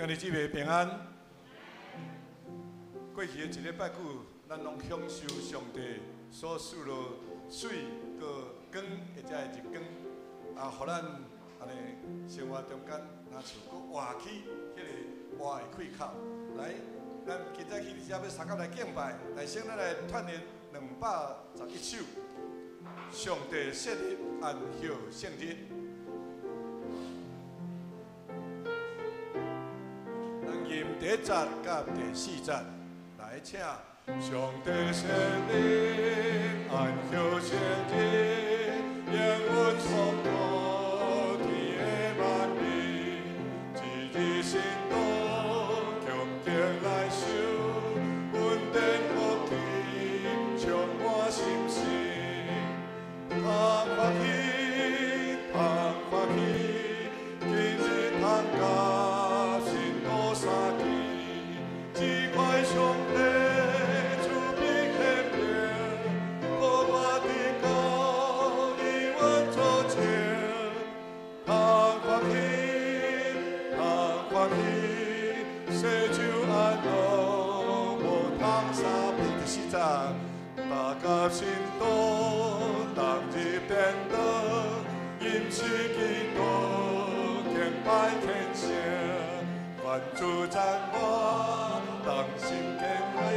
今日姊妹平安。过去的一礼拜久，咱拢享受上帝所赐落水、个光，或者是日光，互咱安尼生活中间，若像搁活起迄个活的开口。来，咱今早起只要三甲来敬拜，来先咱来串联211首。上帝设立安息圣日。 第1节甲第4节，来请上帝设立安息圣日，永远创造天的万民，一日心动，恭敬来守，稳定福气，充满心性，通发起，通发起，今日通教。 上帝慈悲怜悯，可我的高以稳作证，通发起，通发起，世就安乐，无通三遍第4章，大家心动，当日变得，因此基督敬拜天性，万主赞我。 当心敬畏，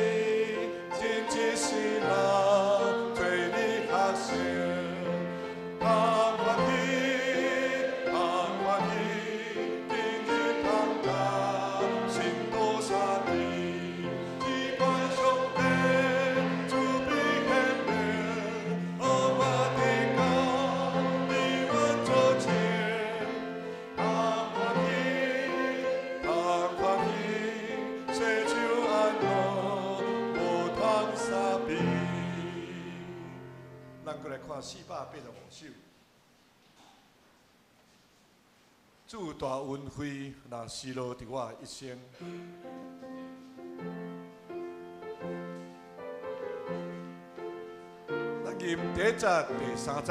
真知是人最理学性。通发起，通发起，今日通教，心多三地，只怪上帝慈悲怜悯，予我的高以稳作证。通发起，通发起，世就。 咱过来看485首。主大恩惠，若施落伫我一生。咱念第1节、第3节。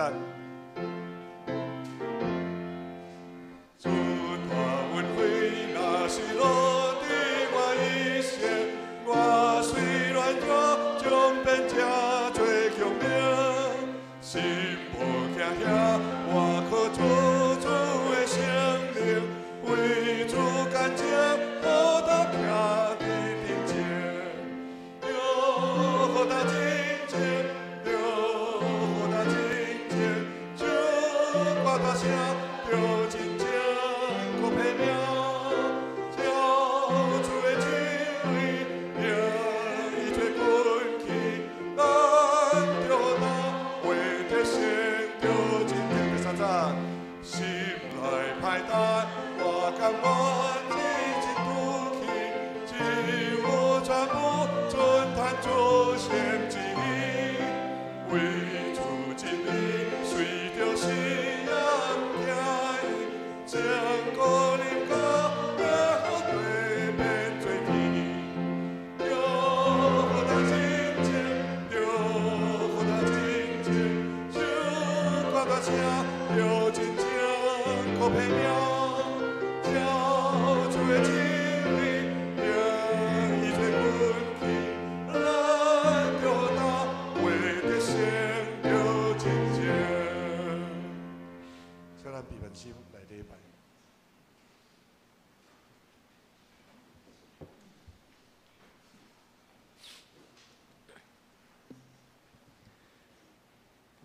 主大恩惠，若施落伫我一生，我虽软弱，将变成最强命。 心无惊吓，我靠主的生命，为主干净，好他徛伫顶前，哟，好他真正，哟，好他真正，主我大声，着真正可配命，叫主的智慧，命伊做滚去，咱着当。 先着真正第3节，心内歹胆，我甘愿一途去，只有全部尊坛做先知，为主真理，随着信仰行义，将苦灵高，然后对面做天，有何等真正，有何等真正。 大声要真正可配命，叫主的真理，命伊做滚去，咱着当为着先着真正。请咱闭眼心来礼拜。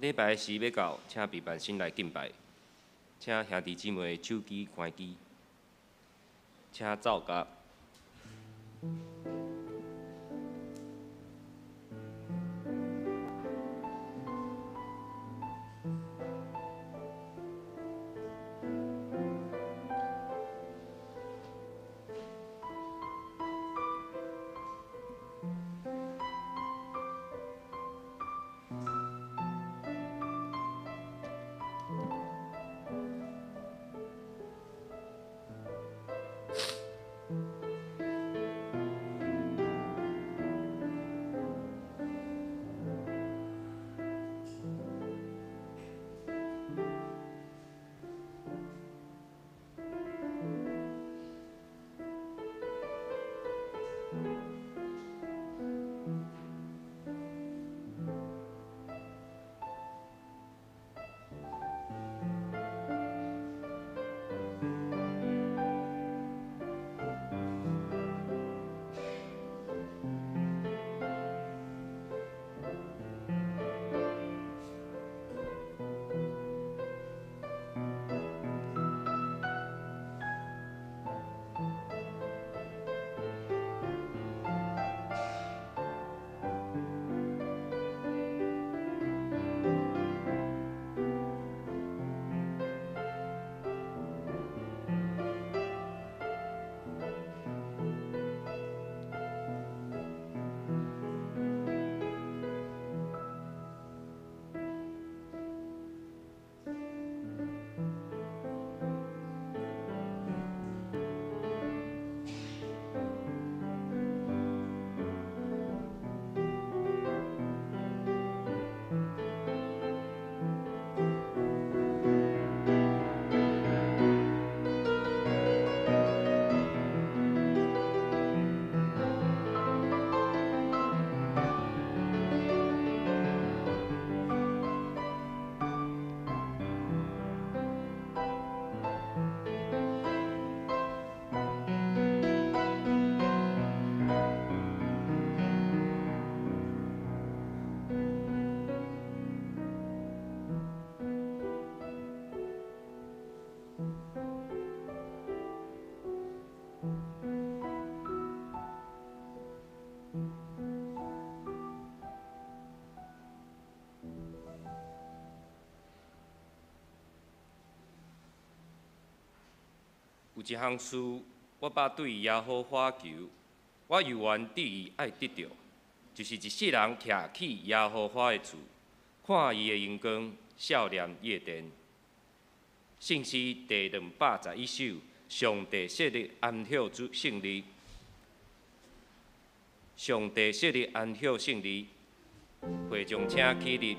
礼拜时要到，请闭眼心来敬拜，请兄弟姊妹手机关机，请奏乐。一项事，我捌对耶和华求，我犹原伫伊爱得着，就是一世人徛起耶和华的厝，看伊的阳光，笑念伊的殿。圣诗第211首，上帝设立安歇主圣日，上帝设立安歇圣日，会众请起立。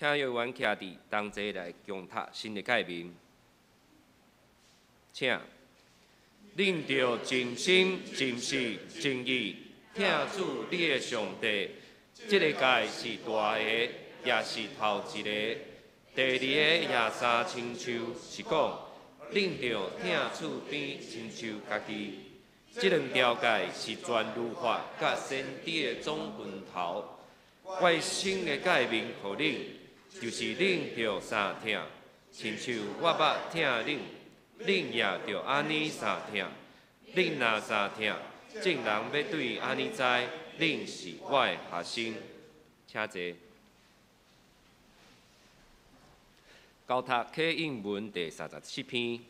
请委员徛伫同齐来共读新的诫命。请，恁着尽心、尽性、尽意听主你的上帝。这个诫是大个，也是头一个。第二个也三亲像是讲，恁着听厝边亲像家己。这两条诫是全律法甲先知的总分头。我新的诫命予恁。就是恁着三听，亲像我捌听恁，恁也着安尼三听。恁若三听，众人要对安尼知，恁是我的学生。请坐。交读启应文第37篇。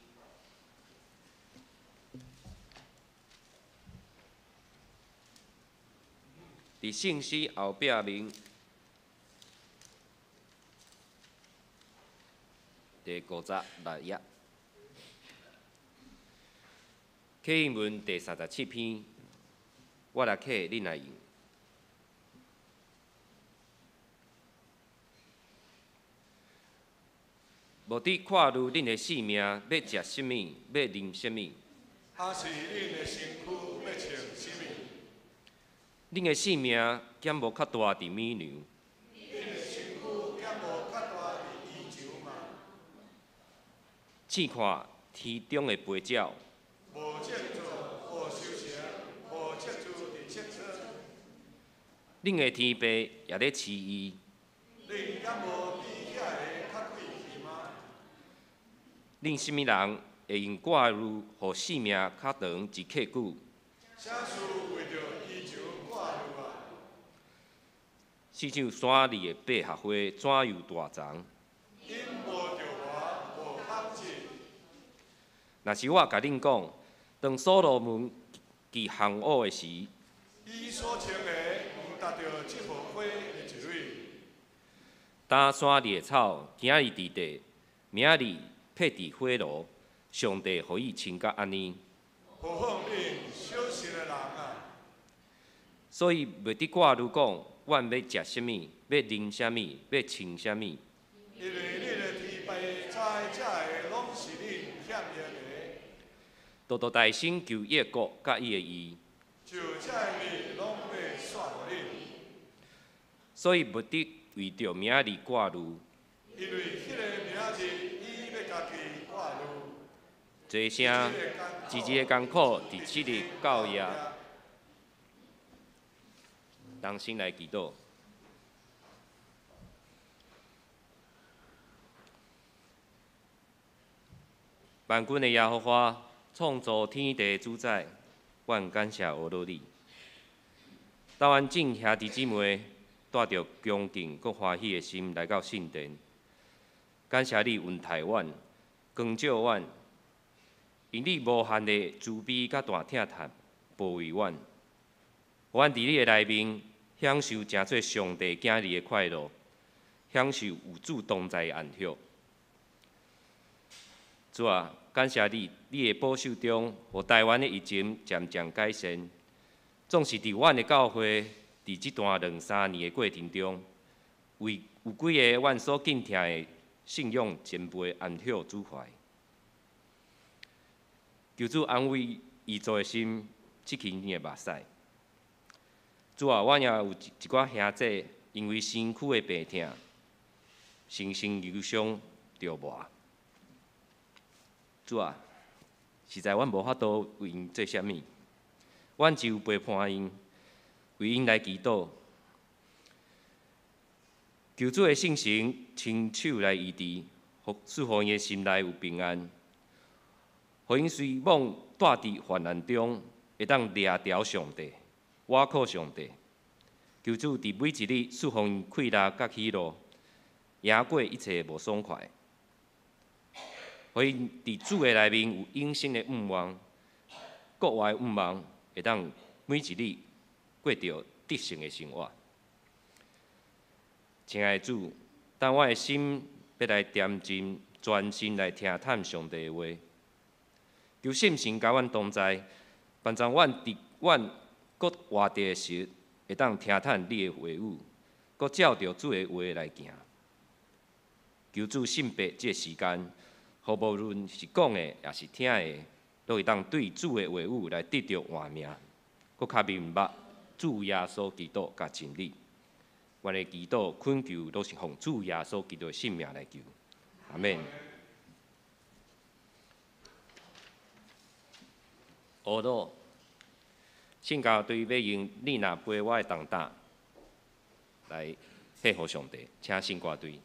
伫圣诗后壁面。第56页，启应文第37篇，我来启，恁来用。无伫看入恁的性命，要食什么，要啉什么？还是恁的身躯要穿什么？恁的性命减无较大伫米娘，恁的身躯减无较大伫衣裳嘛。试看天中的飞鸟，无种作，无收成，无切主伫切磋。恁的天父也咧饲伊。恁敢无比遐个较贵气吗？恁什么人会用挂褥，互性命较长一刻久？啥事为着衣裳挂褥啊？四像山里的百合花，怎样大丛？因无着我，无合志。若是我甲恁讲，当所罗门记项恶的时，伊所穿的，毋达着即幅花的一蕊。打山里的草，今日伫地，明日撇伫火炉，上帝互伊穿甲安尼。何况恁小心的人啊！所以袂得挂如讲，阮要食什物，要啉什物，要穿什物。因为恁的天父知遮的拢是恁欠用的，多多大心求伊的国甲伊的义，就遮的物拢要煞互恁。所以袂得为着明日挂如。因为迄个明日，伊要家己挂褥。做声，一日的艰苦，伫7日到夜。当心来祈祷。万军的耶和华，创造天地主宰，阮感谢俄罗你。台湾众兄弟姊妹带着恭敬佮欢喜的心来到圣殿，感谢你恩待阮，光照阮，因你无限的慈悲佮大疼叹保卫阮，阮伫你的内面享受诚做上帝囝儿的快乐，享受有主同在的安息。主啊，感谢你，你的保守中，互台湾的疫情渐渐改善。总是伫阮的教会，伫即段2-3年的过程中，为有几个阮所敬听的信仰前辈安息主怀。求主安慰伊做的心，即起你的目屎。主啊，阮也有一寡兄弟，因为身躯的病痛，身心忧伤着磨。主啊，实在阮无法度为因做啥物，阮只有陪伴因，为因来祈祷，求主的圣神亲手来医治，使互因的心内有平安，互因随梦带伫患难中，会当掠条上帝，倚靠上帝。求主伫每一日赐予因快乐甲喜乐，赢过一切无爽快。互因伫主的内面有永生的愿望，国外愿望会当每一日过着得胜的生活。亲爱的主，当我的心要来恬静、专心来听探上帝的话，求圣神甲阮同在，帮助阮伫阮搁活着的时，会当听探你的话语，搁照着主的话来行。求主圣白这个时间。互无论是讲的，也是听的，都会当对主的话语来得到换命，搁较明白主耶稣基督甲真理。阮的祈祷恳求都是奉主耶稣基督的圣名来求，阿免。学罗，圣教队要用你那陪我的重担来献互上帝，请圣歌队。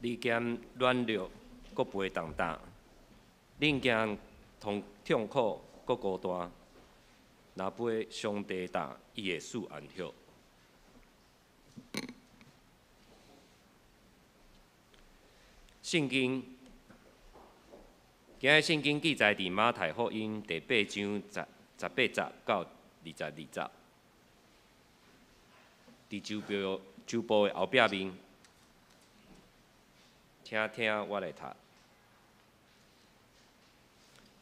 你嫌软弱，搁背重担；恁惊痛苦，搁孤单。若背上帝担，伊会使安息。圣经，今日圣经记载伫马太福音第8章18节到22节，伫周报的后壁面，听我来读。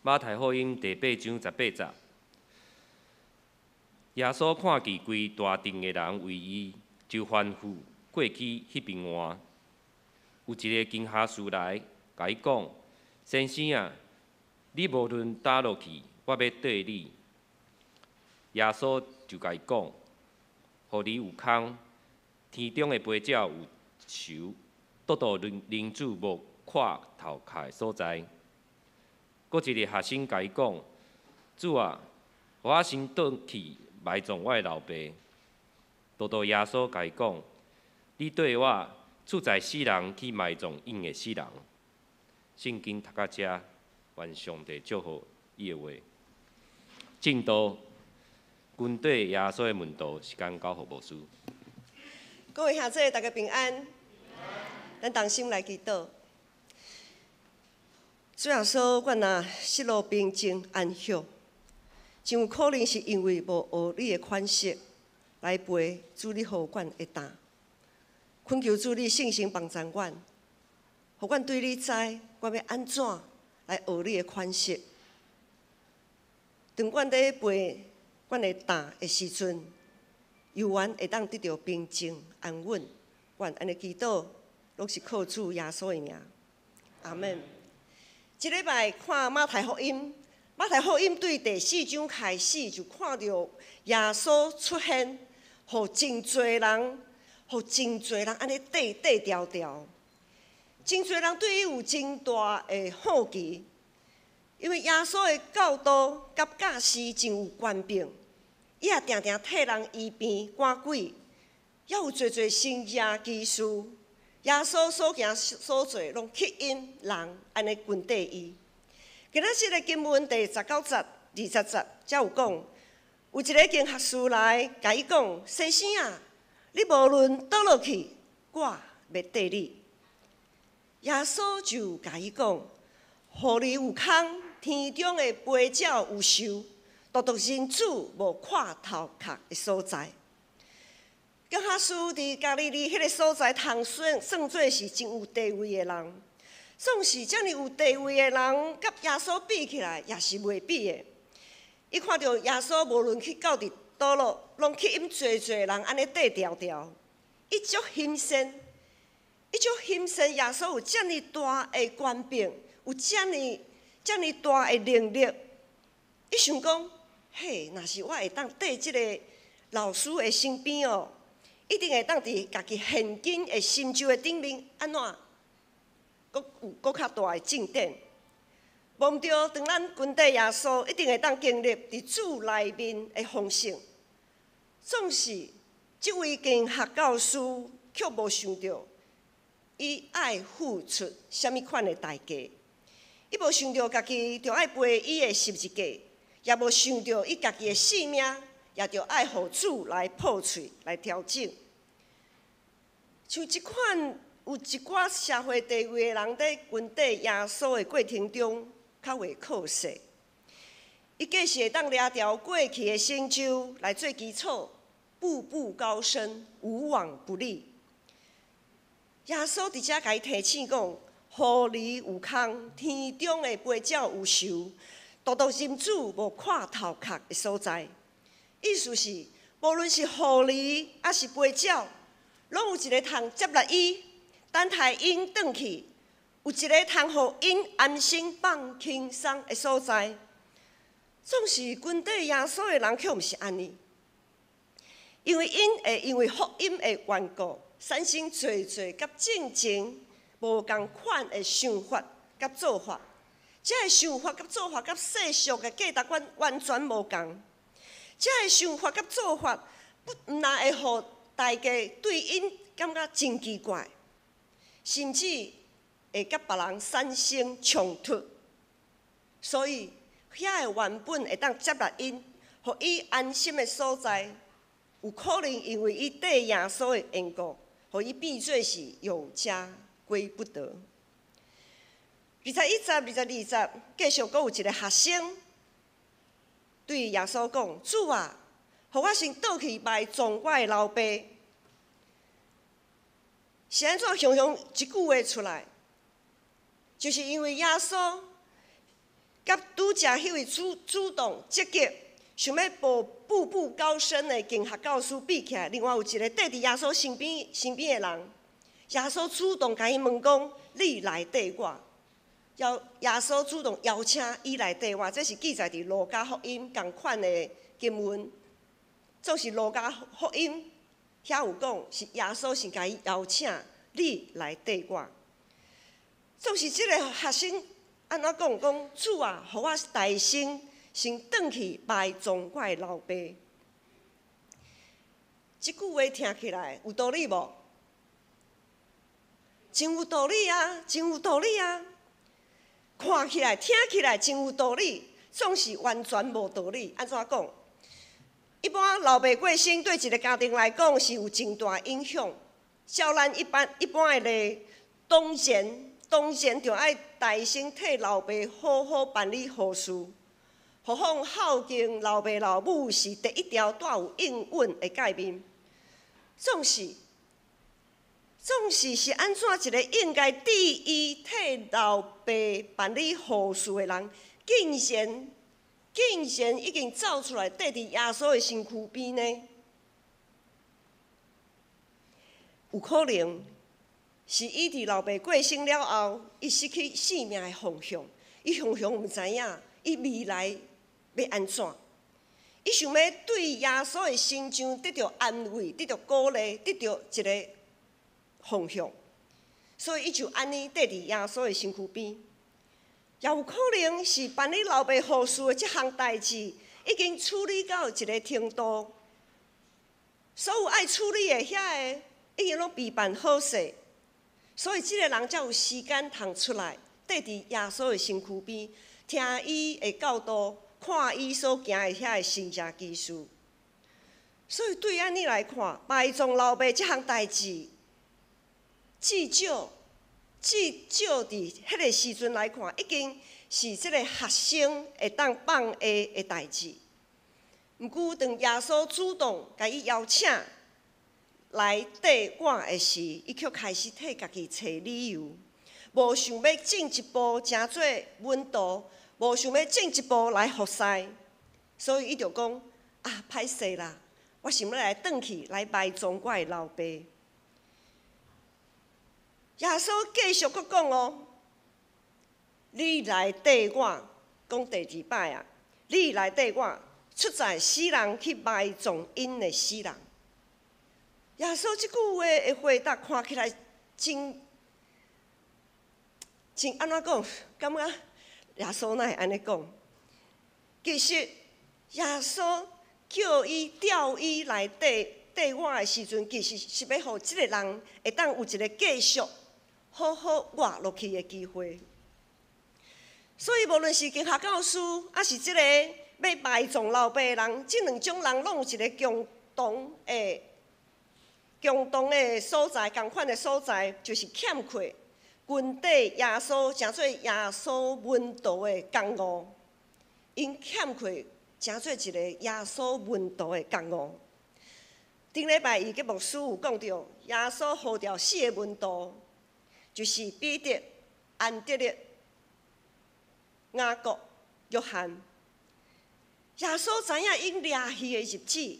马太福音第8章18节，耶稣看见规大阵的人为伊，就吩咐过去迄边换。有一个经下士来，甲伊讲：“先生啊，你无论倒落去，我要缀你。”耶稣就甲伊讲：“互你有空，天中的飞鸟有树，独独人子无看头壳的所在。”阁一个学生甲伊讲：“主啊，我先转去埋葬我的老爸。”独独耶稣甲伊讲：“你对我。”厝在死人去埋葬因的死人。圣经读到这，愿上帝祝福伊的话。正道，军队耶稣的门徒，时间交互牧师。各位兄弟，大家平安。咱同心来祈祷。主耶稣，阮若失落平静安息，真有可能是因为无学你的款式来陪主你互阮的担。恳求主你圣神帮助阮，互阮对你知，阮要安怎来学你的款式。当阮在背阮的担的时阵，犹原会当得到平静安稳。愿安尼祈祷，拢是靠主耶稣的名。阿门。即礼拜看马太福音，马太福音对第4章开始就看到耶稣出现，互真侪人。互真侪人安尼缀调调，真侪人对伊有真大的好奇，因为耶稣的教导甲教示真有权柄，伊也定定替人医病赶鬼，也有侪神迹奇事。耶稣所行所做，拢吸引人安尼跟缀伊。今仔日的经文第19节、20节，才有讲，有一个经学士来甲伊讲：“先生啊，你无论倒落去，我要缀你。”耶稣就甲伊讲：“互你有空，天中的飞鸟有树，独独人子无看头壳的所在。”经学士伫加利利迄个所在，通算做是真有地位的人。总是遮尔有地位的人，甲耶稣比起来，也是袂比的。伊看到耶稣无论去到伫倒落，拢吸引侪人安尼缀调调。伊足欣赏，耶稣有遮尔大的权柄，有遮尔大的能力。伊想讲，嘿，若是我会当缀即个老师的身边哦，一定会当伫家己现今的成就的顶面，安怎？搁较大的进展。无毋对，当咱跟缀耶稣，一定会当经历伫主内面的丰盛。总是，即位经学教师却无想到，伊爱付出什么款的代价。伊无想到家己着爱背伊的十字架，也无想到伊家己的性命，也着爱互主来破碎来调整。像即款有一寡社会地位的人在跟缀耶稣的过程中，较为靠势。伊计是会当抓条过去的成就来做基础，步步高升，无往不利。耶稣伫遮甲伊提醒讲：“互你有空，天中的飞鸟有树，独独人子无看头壳的所在。”意思是，无论是狐狸还是飞鸟，拢有一个通接纳伊，等待因转去，有一个通互因安心放轻松的所在。总是跟缀耶稣的人却毋是安尼，因为因会因为福音的缘故，产生侪甲正前无共款的想法甲做法。这个想法甲做法甲世俗的价值观完全无共。这个想法甲做法，毋但会互大家对因感觉真奇怪，甚至会甲别人产生冲突，所以遐个原本会当接纳因，互伊安心的所在，有可能因为伊对耶稣的缘故，互伊变做是有家归不得。21节、22节，继续阁有一个学生对耶稣讲：“主啊，互我先倒去拜葬我的老爸。”是安怎形容一句话出来？就是因为耶稣甲拄则迄位主动积极，想要步步高升的经学教师比起来，另外有一个缀伫耶稣身边的人，耶稣主动甲伊问讲：“你来缀我？”耶稣主动邀请伊来缀我，这是记载伫路加福音同款的经文，总是路加福音遐有讲，是耶稣先甲伊邀请你来缀我。总是即个学生安怎讲？讲主啊，互我大声先转去拜葬我的老爸。即句话听起来有道理无？真有道理啊！真有道理啊！看起来、听起来真有道理，总是完全无道理。安怎讲？一般老爸过身对一个家庭来讲是有真大影响。照咱一般的咧，当然就爱大声替老爸好好办理后事，何况孝敬老爸老母是第一条带有应允的界面。总是是安怎一个应该第一替老爸办理后事的人，竟然已经走出来，缀伫耶稣的身躯边呢？有可能是伊伫老爸过身了后，伊失去生命的方向，伊方向毋知影，伊未来要安怎？伊想要对耶稣的心上得到安慰，得到鼓励，得到一个方向，所以伊就安尼缀伫耶稣的身躯边。也有可能是办理老爸后事的即项代志，已经处理到一个程度，所有爱处理的遐个已经拢备办好势，所以即个人才有时间通出来，缀伫耶稣的身躯边，听伊的教导，看伊所行的遐个神迹奇事。所以对安尼来看，拜葬老爸即项代志，至少伫迄个时阵来看，已经是即个学生会当放下的代志。毋过，当耶稣主动甲伊邀请来缀我的时，伊却开始替家己找理由，无想要进一步成做门徒，无想要进一步来服侍，所以伊就讲：啊，歹势啦，我想要来转去来埋葬我的老爸。耶稣继续佫讲哦，你来缀我，讲第2摆啊，你来缀我，出在死人去埋葬因的死人。耶稣即句话的回答看起来真安怎讲？感觉耶稣哪会安尼讲？其实耶稣叫伊调伊来缀我的时阵，其实是要互即个人会当有一个继续好好活落去的机会。所以无论是经学教师，还是即个要埋葬老爸的人，即两种人拢有一个共同的所在，同款的所在，就是欠缺群体耶稣，诚做耶稣门徒的工务。因欠缺诚做一个耶稣门徒的工务。顶礼拜伊个牧师有讲到，耶稣呼召4个门徒，就是彼得、安德烈、雅各、约翰。耶稣知影因掠去的日子，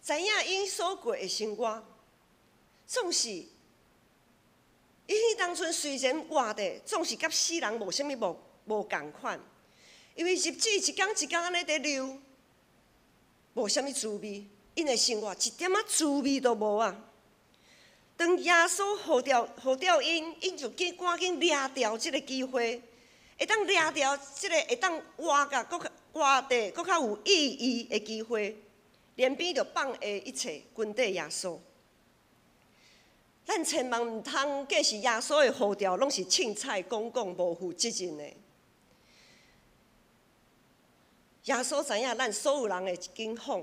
知影因所过的生活，总是因迄当阵虽然活着，总是甲死人无啥物无共款，因为日子一天一天安尼在流，无啥物滋味，因的生活一点仔滋味都无啊。当耶稣呼召因就赶紧掠掉即个机会，会当掠掉即个会当活得搁较有意义的机会，连边就放下一切，跟缀耶稣。咱咱千万唔通计是耶稣的呼召，拢是凊彩讲讲，无负责任的。耶稣知影咱所有人的一间谎，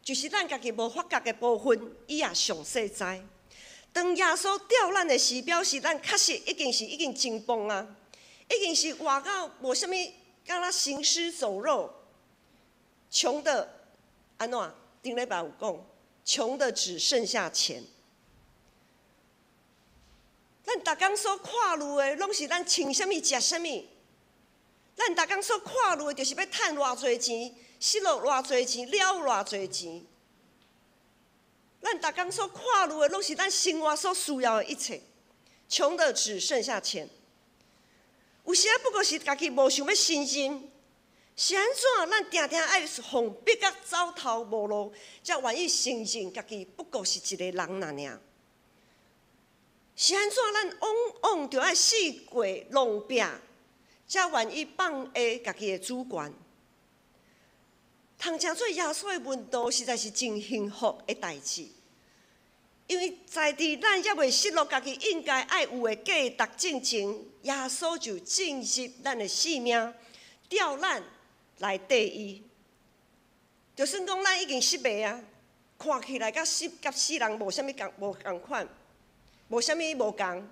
就是咱家己无发觉的部分，伊也上细知。当耶稣吊咱的时，表示咱确实已经真崩啊，已经是活到无啥物，敢若行尸走肉，穷的安怎？顶礼拜有讲，穷的只剩下钱。咱逐工所看路的，拢是咱穿啥物、食啥物。咱逐工所看路的，就是要趁偌济钱，失落偌济钱，了偌济钱。咱逐工所看路的，拢是咱生活所需要的一切。穷的只剩下钱。有时啊，不过是家己无想要信心，是安怎？咱定定爱防逼甲走投无路，才愿意承认家己不过是一个人尔。是安怎？咱往着爱四过浪壁，才愿意放下家己的主权。通成做耶稣的门徒，实在是真幸福的代志。因为在伫咱还未失落家己应该爱有的价值正前，耶稣就进入咱的性命，调咱来缀伊。就算讲咱已经失败啊，看起来甲死人无啥物共款。无啥物无共，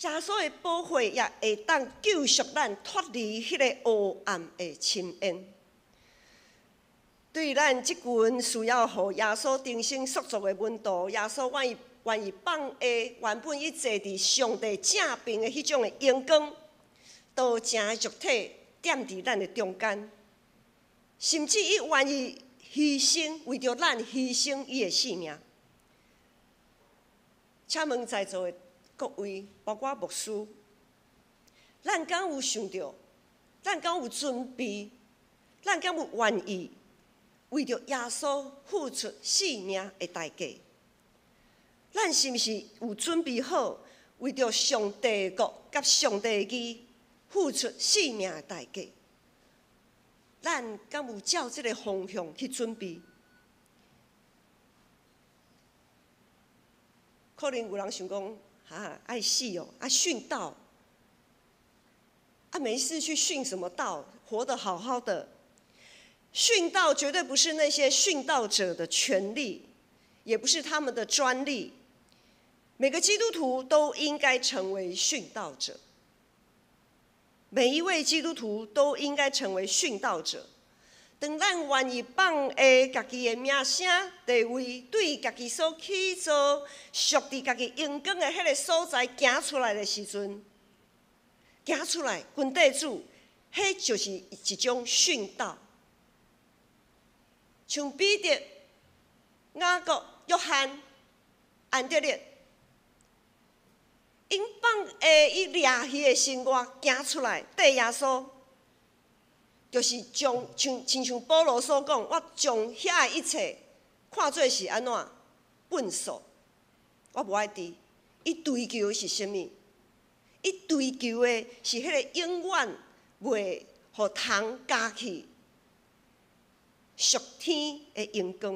耶稣的保护也会当救赎咱脱离迄个黑暗的深渊。对咱即群需要互耶稣重新塑造的门徒，耶稣愿意放下原本伊坐伫上帝正边的迄种的阳光，道成的肉体踮伫咱的中间，甚至伊愿意牺牲，为着咱牺牲伊的性命。请问在座的各位，包括牧师，咱敢有想到？咱敢有准备？咱敢有愿意为着耶稣付出性命的代价？咱是毋是有准备好为着上帝的国甲上帝的义付出性命的代价？咱敢有照这个方向去准备？可能有人想讲，爱死哦，殉道，没事去殉什么道？活得好好的，殉道绝对不是那些殉道者的权利，也不是他们的专利。每个基督徒都应该成为殉道者，每一位基督徒都应该成为殉道者。当咱愿意放下家己的名声地位，对家己所去做属伫家己阳光的迄个所在行出来的时阵，行出来，军地主，迄就是一种殉道。像彼得、雅各、约翰、安德烈，因放下伊掠鱼的生活，行出来缀耶稣。就是像保罗所讲，我将遐一切看做是安怎粪扫，我无爱知。伊追求的是啥物？伊追求的是迄个永远袂互虫咬去属天的阳光。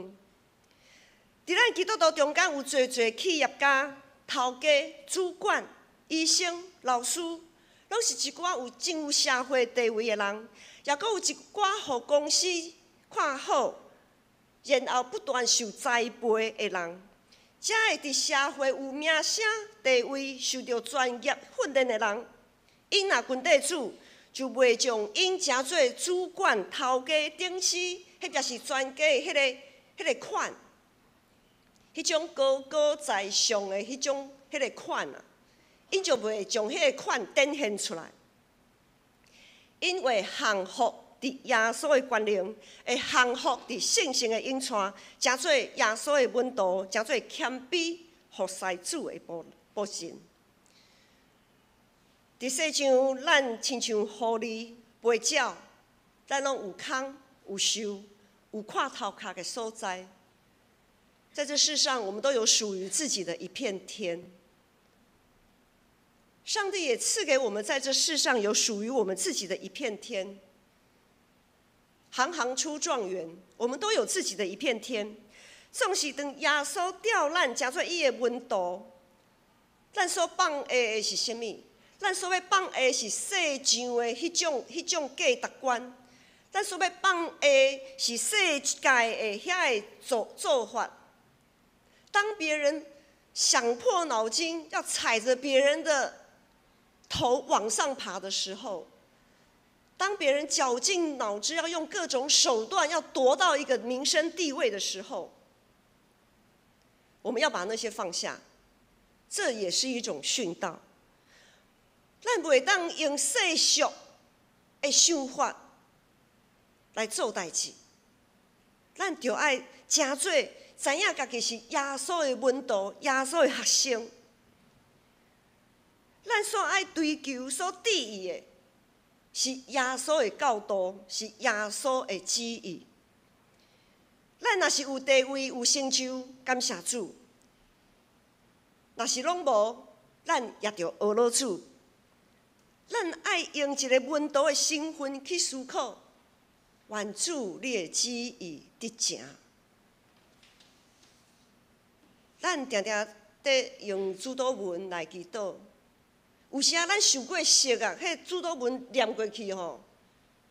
伫咱基督徒中间有侪企业家、头家、主管、医生、老师，拢是一寡真有社会地位的人。也阁有一寡互公司看好，然后不断受栽培的人，才会伫社会有名声地位、受到专业训练的人。因若军地主就袂将因诚做主管、头家、董事，迄表示专家的迄个款，迄种高在上的迄个款啊，因就袂将迄个款展现出来。因为降服伫耶稣的权能，会降服伫圣性的引带，诚做耶稣的门徒，诚做谦卑服侍主的仆人。伫世上，咱亲像狐狸、飞鸟，咱拢有空、有受、有看头壳的所在。在这世上，我们都有属于自己的一片天。上帝也赐给我们在这世上有属于我们自己的一片天。行行出状元，我们都有自己的一片天。总是当耶稣调咱，诚做伊的门徒，咱所放下的是啥物？咱所要放下的是世上的迄种价值观，咱所要放下的是世界的遐个做法。当别人想破脑筋要踩着别人的头往上爬的时候，当别人绞尽脑汁要用各种手段要夺到一个名声地位的时候，我们要把那些放下，这也是一种殉道。咱袂当用世俗的想法来做代志，咱就要真做知影家己是耶稣的门徒、耶稣的学生。咱所爱追求、所伫意的，是耶稣的教导，是耶稣的旨意。咱若是有地位、有成就，感谢主；若是拢无，咱也着学老主。咱爱用一个门徒的身份去思考，愿主你的旨意得成。咱常常在用主祷文来祈祷，有时啊，咱受过伤啊，迄主祷文念过去吼，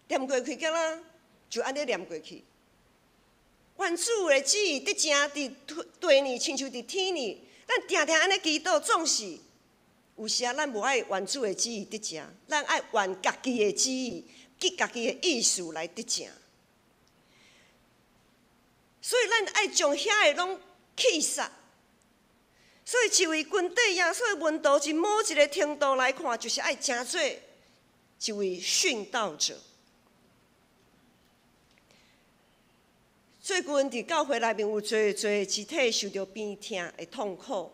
念过去，敢若就安尼念过去。愿主的旨意得成伫地呢，亲像伫天呢。咱常常安尼祈祷，总是。有时啊，咱无爱愿主的旨意得成，咱爱愿家己的旨意、家己的意思来得成。所以咱爱将遐个拢弃杀。所以一位军队耶稣的门徒，从某一个程度来看，就是爱真做一位殉道者。最近伫教会内面有侪肢体受到病痛的痛苦。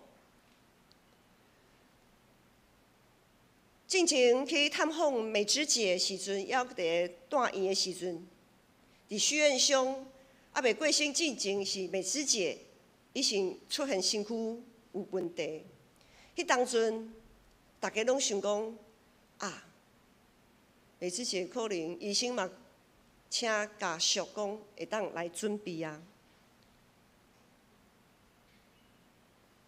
进前去探访美芝姐的时阵，还伫住院的时阵，伫许愿箱还未过身进前，是美芝姐已经出现身躯有问题。迄当阵，大家拢想讲啊，美芝姐可能医生嘛，请家属讲会当来准备啊。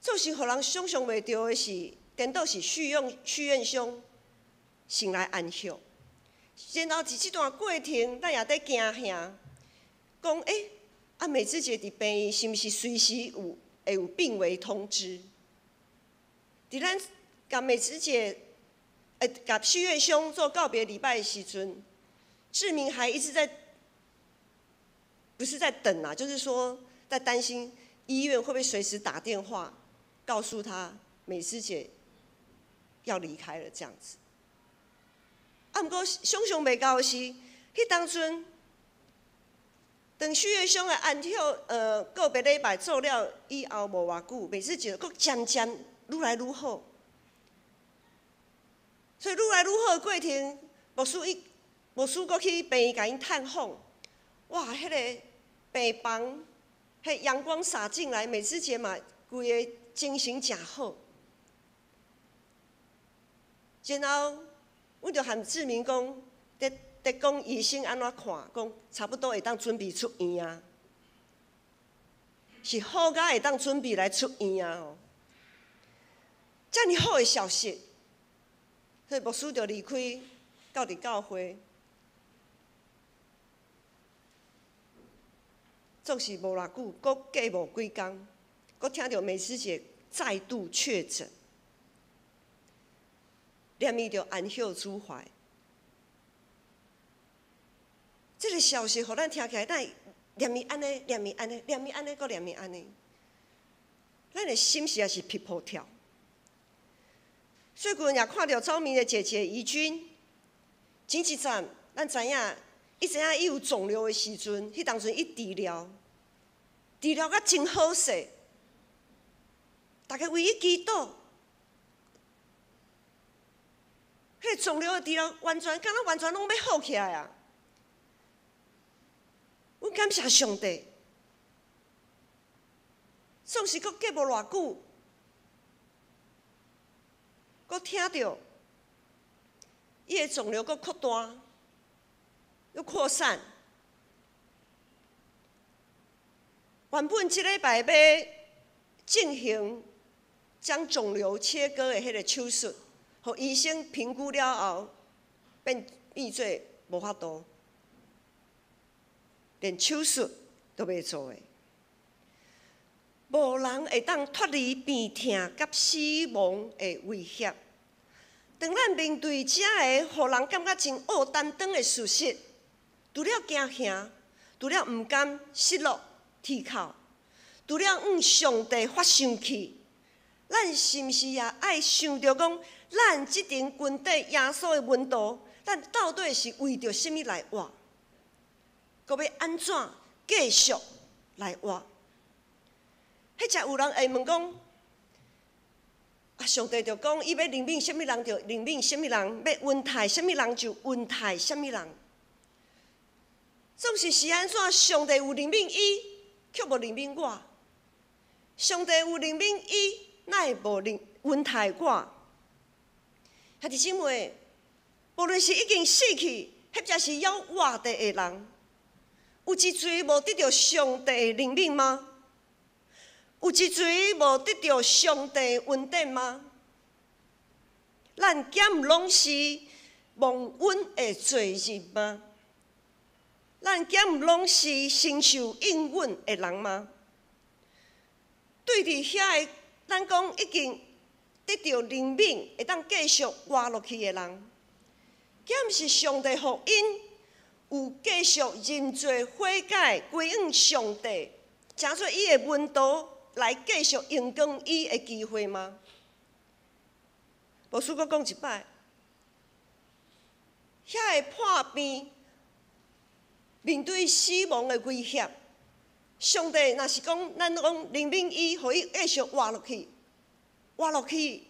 总是互人想象袂到的是，颠倒是许愿箱。先来安息，然后伫即段过程，咱也在惊吓，讲啊，美芝姐伫病院是毋是随时会有病危通知？伫咱甲美芝姐甲许愿箱做告别礼拜的时阵，志明还一直在，不是在等啊，就是说在担心医院会不会随时打电话告诉他美芝姐要离开了这样子。啊，毋过想象袂到的是，迄当阵，当许愿箱的安息告别礼拜做了以后无偌久，美芝姐佫渐渐愈来愈好。所以愈来愈好的过程，牧师佫去病院甲因探访，哇，迄个病房，迄阳光洒进来，美芝姐嘛，规个精神诚好，然后。阮就和志明讲，在讲医生安怎看，讲差不多会当准备出院啊，是好甲会当准备来出院啊哦。遮尔好的消息，所以牧师就离开到伫教会，总是无偌久，阁过无几工，阁听到美芝姐再度确诊。念伊着安息主怀，这个消息，互咱听起来，咱念伊安尼，念伊安尼，念伊安尼，阁念伊安尼，咱的心实在是噼噗跳。最近也看到昭明的姐姐怡君，前一站咱知影，伊有肿瘤的时阵，迄当阵伊治疗甲真好势，大家为伊祈祷。迄个肿瘤的治疗完全，敢若完全拢要好起来啊！阮感谢上帝，总是阁过无偌久，阁听到伊的肿瘤阁扩大，又扩散。原本即礼拜要进行将肿瘤切割的迄个手术，互医生评估了后，变做无法度，连手术都袂做的。无人会当脱离病痛甲死亡的威胁。当咱面对这个互人感觉真恶担当的事实，除了惊吓，除了毋甘失落啼哭，除了向上帝发生气，咱是毋是也爱想着讲，咱即阵军队耶稣的门徒，咱到底是为着甚物来活？阁要安怎继续来活？迄只有人会问讲：啊，上帝就讲，伊要怜悯甚物人就怜悯甚物人，要恩待甚物人就恩待甚物人。总是安怎？上帝有怜悯伊，却无怜悯我；上帝有怜悯伊，哪会无恩待我？兄弟姊妹，无论是已经死去，或者是还活着的人，有一罪无得到上帝的怜悯吗？有一罪无得到上帝恩典吗？咱敢毋拢是蒙恩的罪人吗？咱敢毋拢是承受应允的人吗？对伫遐个，咱讲已经得到怜悯，会当继续活落去的人，敢毋是上帝福音有继续认罪悔改归向上帝，成做伊的门徒？来继续荣光伊的机会吗？无输阁讲一摆，遐个破病面对死亡的威胁，上帝若是讲咱讲怜悯伊，互伊继续活落去，活落去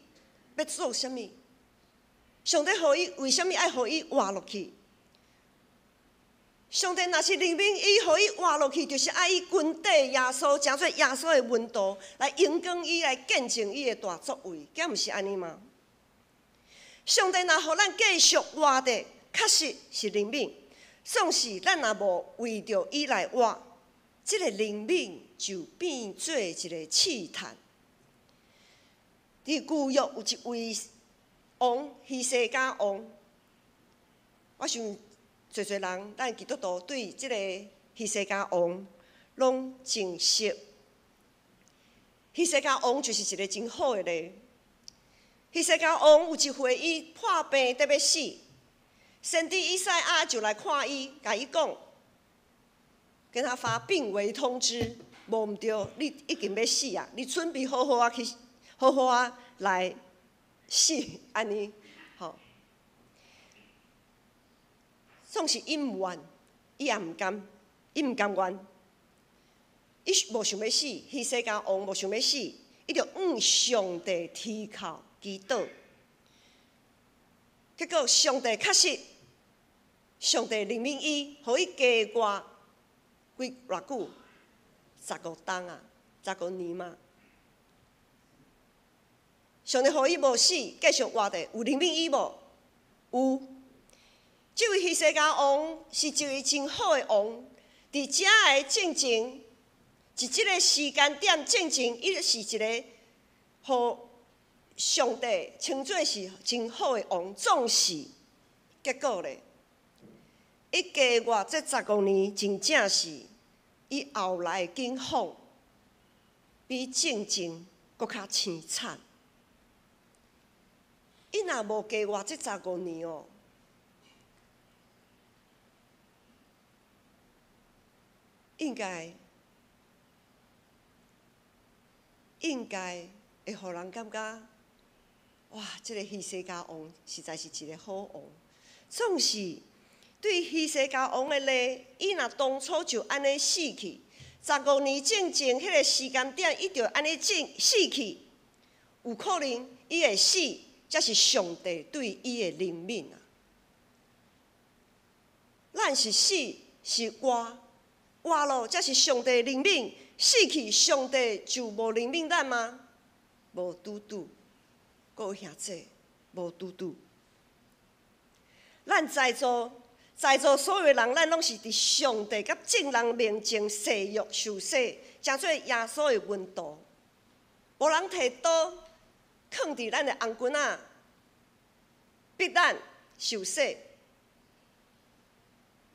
要做啥物？上帝互伊为虾米爱互伊活落去？上帝若是怜悯伊，互伊活落去，就是爱伊军队耶稣，成做耶稣的门徒，来荣光伊，来见证伊的大作为，敢毋是安尼吗？上帝若互咱继续活着，确实是怜悯。总是咱若无为着伊来活，这个怜悯就变做一个试探。伫旧约有一位王，希西家王，我想。侪人，咱基督徒对即个希西家王拢真熟。希西家王就是一个真好的例。希西家王有一回，伊破病得要死，先知以赛亚就来看伊，甲伊讲，跟他发病危通知，无毋对，你已经要死啊！你准备好好啊去，好好啊来死，安尼。总是伊毋愿，伊也毋甘，伊毋甘愿，伊无想要死，希西家王无想要死，伊就向上帝祈求祈祷。结果上帝确实，上帝怜悯伊，互伊加活偌久，15冬啊，15年嘛。上帝互伊无死，继续活着，有怜悯伊无？有。这位希西家王是一位真好的王，伫遮个进前，伫即个时间点进前，伊是一个互上帝称作是真好的王。总是结果咧，伊加活这15年，真正是伊后来的境况比进前搁较凄惨。伊若无加活这15年哦。应该会互人感觉，哇！这个希西家王实在是一个好王。总是对希西家王的例，伊若当初就安尼死去，15年正前迄个时间点，伊就安尼死去，有可能伊会死，才是上帝对伊的怜悯啊。咱是死是活？活咯，才是上帝怜悯；死去，上帝就无怜悯咱吗？无拄拄，各位兄弟，无拄拄。咱在座所有的人，咱拢是伫上帝甲众人面前誓约受洗，成做耶稣的门徒。无人摕刀放伫咱的红棍仔，逼咱受洗。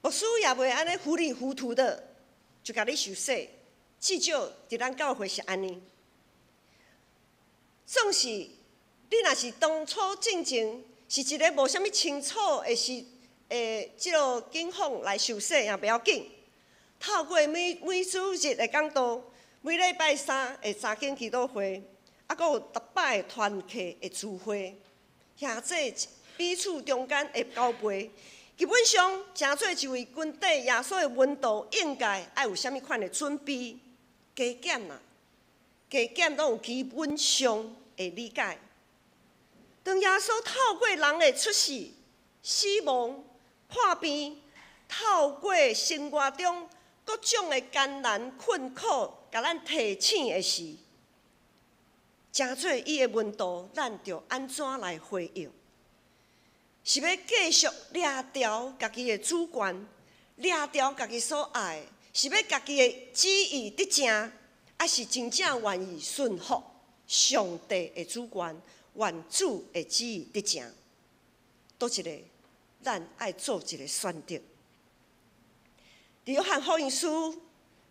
牧师也袂安尼糊里糊涂的就甲你受洗，至少伫咱教会是安尼。总是你若是当初进前是一个无啥物清楚的即落景况来受洗也袂要紧。透过每主日的讲道，每礼拜三的早间祈祷会，啊，阁有逐摆的团契的聚会，也这彼此中间的交陪，基本上真做一位军队耶稣的门徒，应该爱有啥物款的准备，加减啦，加减拢有基本上的理解。当耶稣透过人的出世、死亡、破病，透过生活中各种的艰难困苦，甲咱提醒的时，真做伊的门徒，咱着安怎来回应？是要继续掠条家己的主权，掠条家己所爱，是要家己的旨意得成，还是真正愿意顺服上帝的主权，愿主的旨意得成？倒一个，咱爱做一个选择。伫约翰福音书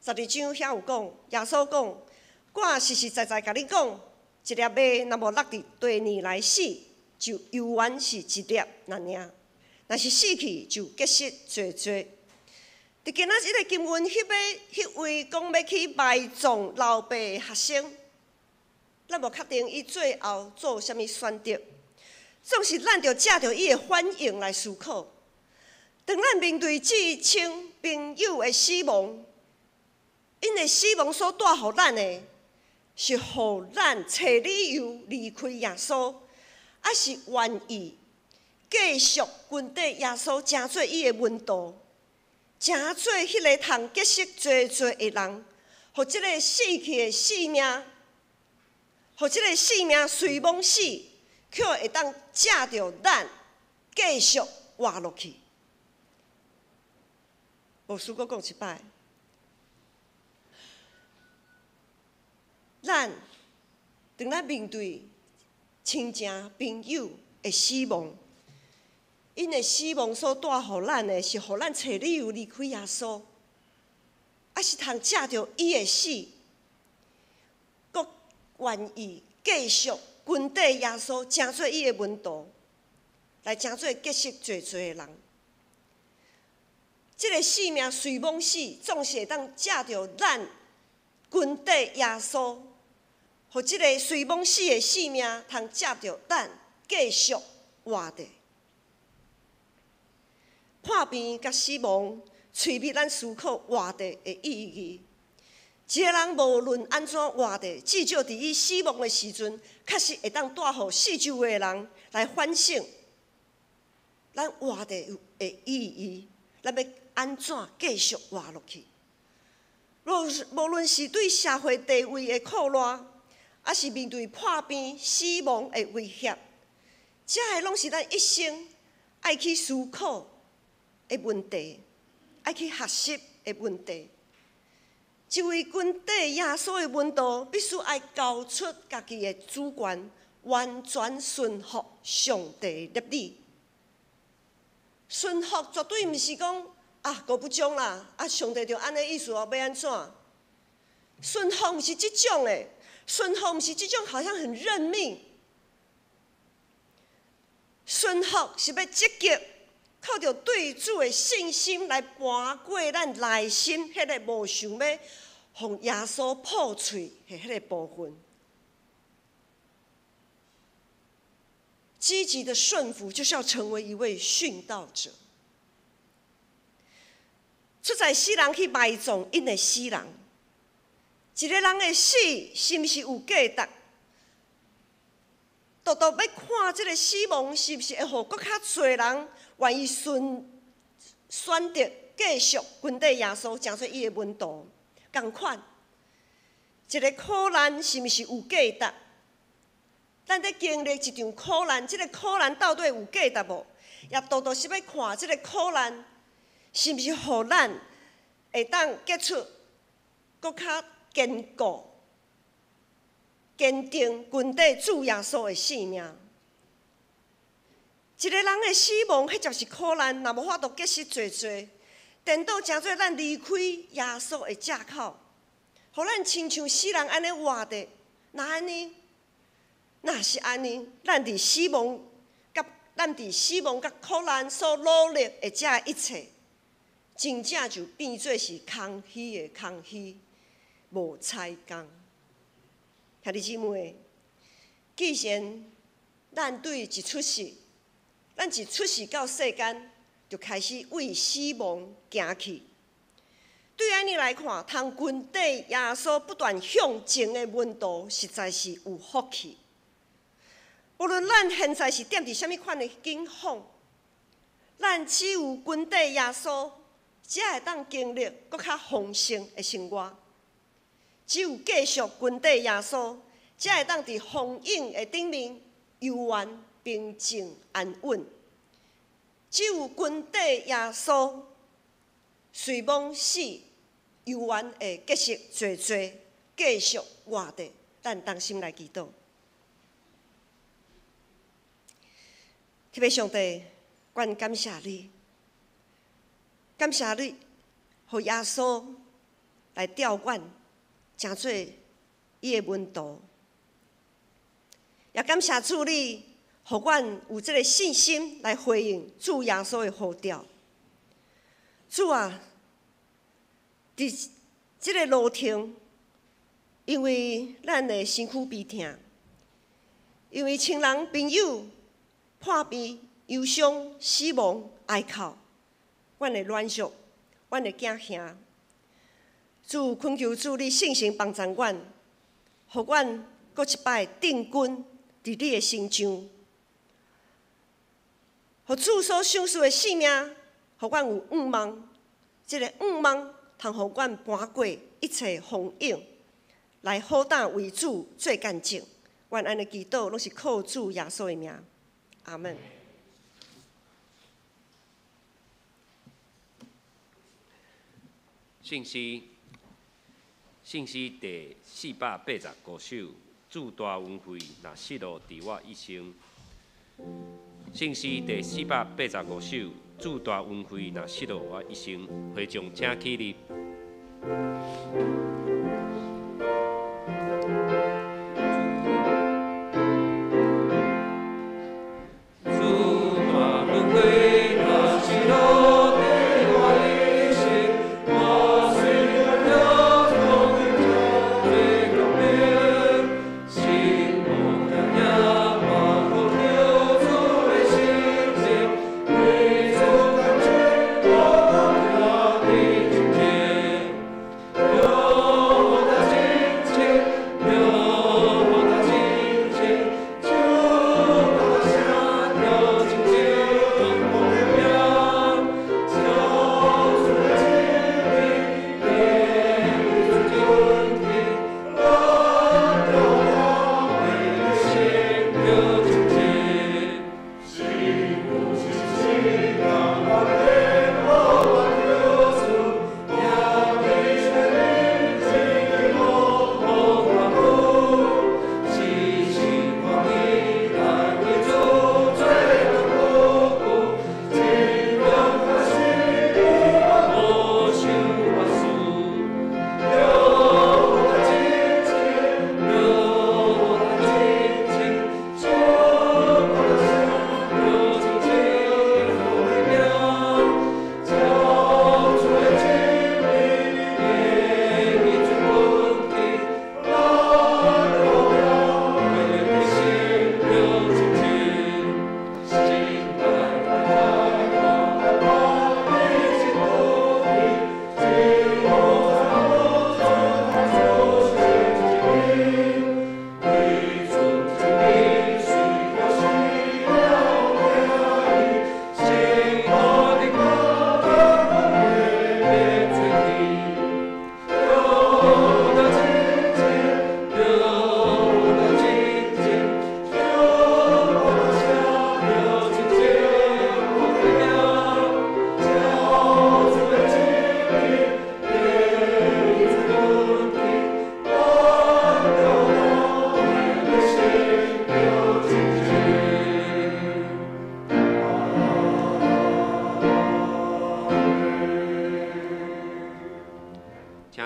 12章遐有讲，耶稣讲：我实实在在甲你讲，一粒麦若无落伫地里来死，就永远是一粒那尔；若是死去，就结实多多。伫今仔日个经文迄位讲要去埋葬老爸的学生，咱无确定伊最后做啥物选择，总是咱着借着伊的反应来思考。当咱面对至亲朋友的死亡，因的死亡所带予咱的，是互咱找理由离开耶稣，还是愿意继续跟缀耶稣，成做伊的门徒，成做迄个通结识多多的人，互即个死去的性命，互即个性命随亡死，却会当借着咱继续活落去。牧师阁讲一摆，当咱面对亲情朋友的死亡，因的死亡所带予咱的是，互咱找理由离开耶稣，还是通借着伊的死，阁愿意继续跟缀耶稣，成做伊的门徒，来成做结识多多的人。这个性命随亡死，总是会当借着咱跟缀耶稣，互这个随亡死的性命，通借着咱继续活着。破病甲死亡，催逼咱思考活着的意义。一个人无论安怎活着，至少伫伊死亡的时阵，确实会当带予四周围的人来反省，咱活着的意义，咱要安怎继续活落去？无论是对社会地位的扣烂，还是面对破病、死亡的威胁，这个拢是咱一生爱去思考的问题，爱去学习的问题。一位跟缀耶稣的门徒，必须爱交出家己的主权，完全顺服上帝的律例。顺服绝对毋是讲国不忠啦，上帝就安尼意思哦，要安怎？顺服毋是即种的，顺服毋是即种好像很认命。顺服是要积极靠着对主的信心来搬过咱内心迄个无想要互耶稣破碎的迄个部分。积极的顺服就是要成为一位殉道者。出在死人去埋葬因的死人，一个人的死是毋是有价值？独独要看这个死亡是毋是会互搁较侪人愿意选择继续跟缀耶稣，成做伊的门徒。同款，一个苦难是毋是有价值？咱在经历一场苦难，这个苦难到底有价值无？也独独是要看这个苦难是毋是互咱会当结出搁较坚固，坚定军队主耶稣的性命。一个人的死亡，迄就是苦难，若无法度结识做做，颠倒成做咱离开耶稣的借口，互咱亲像死人安尼活着。若安尼，若是安尼，咱伫死亡甲苦难所努力的这一切，真正就变做是空虚的空虚，无彩工。兄弟姊妹，既然咱对一出世，咱一出世到世间，就开始为死亡行去。对安尼来看，通军队耶稣不断向前的门徒，实在是有福气。无论咱现在是踮伫什么款的境况，咱只有军队耶稣，才会当经历搁较丰盛的生活。只有继续军队耶稣，才会当伫风影的顶面游玩平静安稳。只有军队耶稣，随梦死，游玩会结识做做，继续活着。咱同心来祈祷。特别上帝，愿感谢你，感谢你，互耶稣来调阮，成做伊的门徒。也感谢主你，互阮有这个信心来回应主耶稣的呼召。主啊，伫这个路程，因为咱的身躯悲痛，因为亲人朋友破病、忧伤、死亡、哀哭，阮的软弱，阮的囝兄，主恳求主你圣神帮助阮，互阮搁一摆定军伫你的身上，互主所赏赐的性命，互阮有盼望，这个盼望通互阮搬过一切风影，来好胆为主做见证。愿安尼祈祷，拢是靠主耶稣的名。阿门。信息第485首，主大恩惠，若失落伫我一生。信息第485首，主大恩惠，若失落我一生。会众请起立。我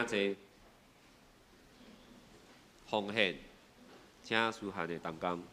坐，奉献，请书汉的同工。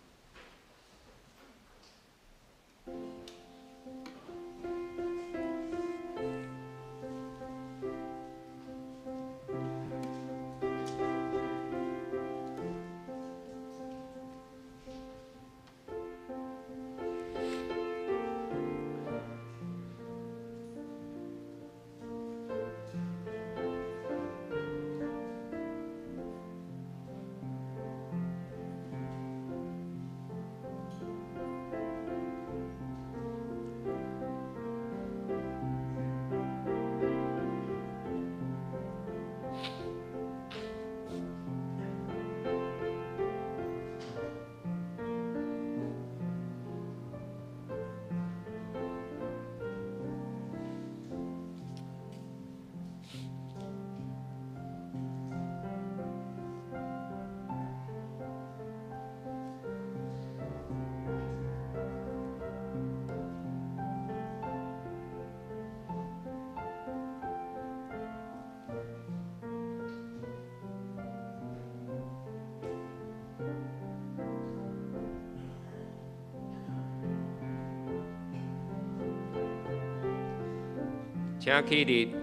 请起立。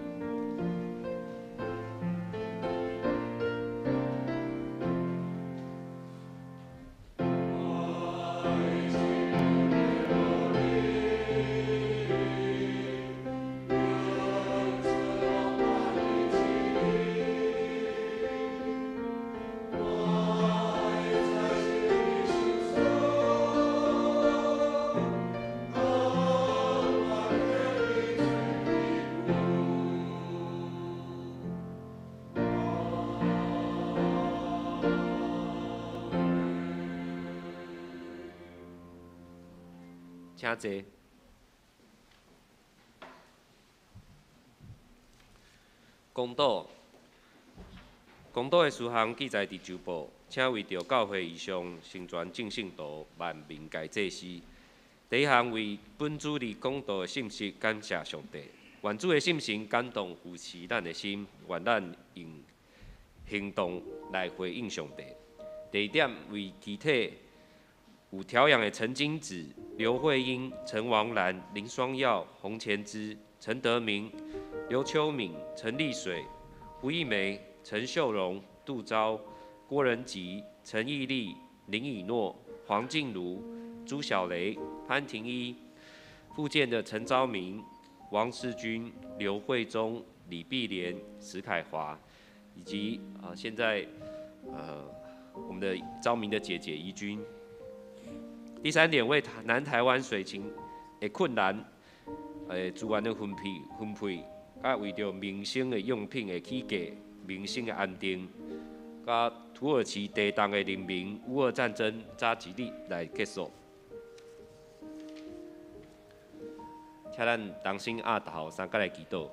请坐。公道的事项记载伫周报，请为着教会以上成全正信徒万民皆祭司。第一项为本主日讲道的信息感谢上帝，愿主的信心感动扶持咱的心，愿咱用行动来回应上帝。第二点为具体有调养的陈金子、刘慧英、陈王兰、林双耀、洪前之、陈德明、刘秋敏、陈丽水、胡一梅、陈秀荣、杜昭、郭仁吉、陈义利、林以诺、黄静茹、朱小雷、潘廷一、复健的陈昭明、王世军、刘慧忠、李碧莲、史凯华，以及现在我们的昭明的姐姐怡君。第三点，为南台湾水情的困难，资源的分配，甲为着民生的用品的起价、民生的安定，甲土耳其地动的人民乌俄战争早一日来结束。请咱同心压头三甲来祈祷。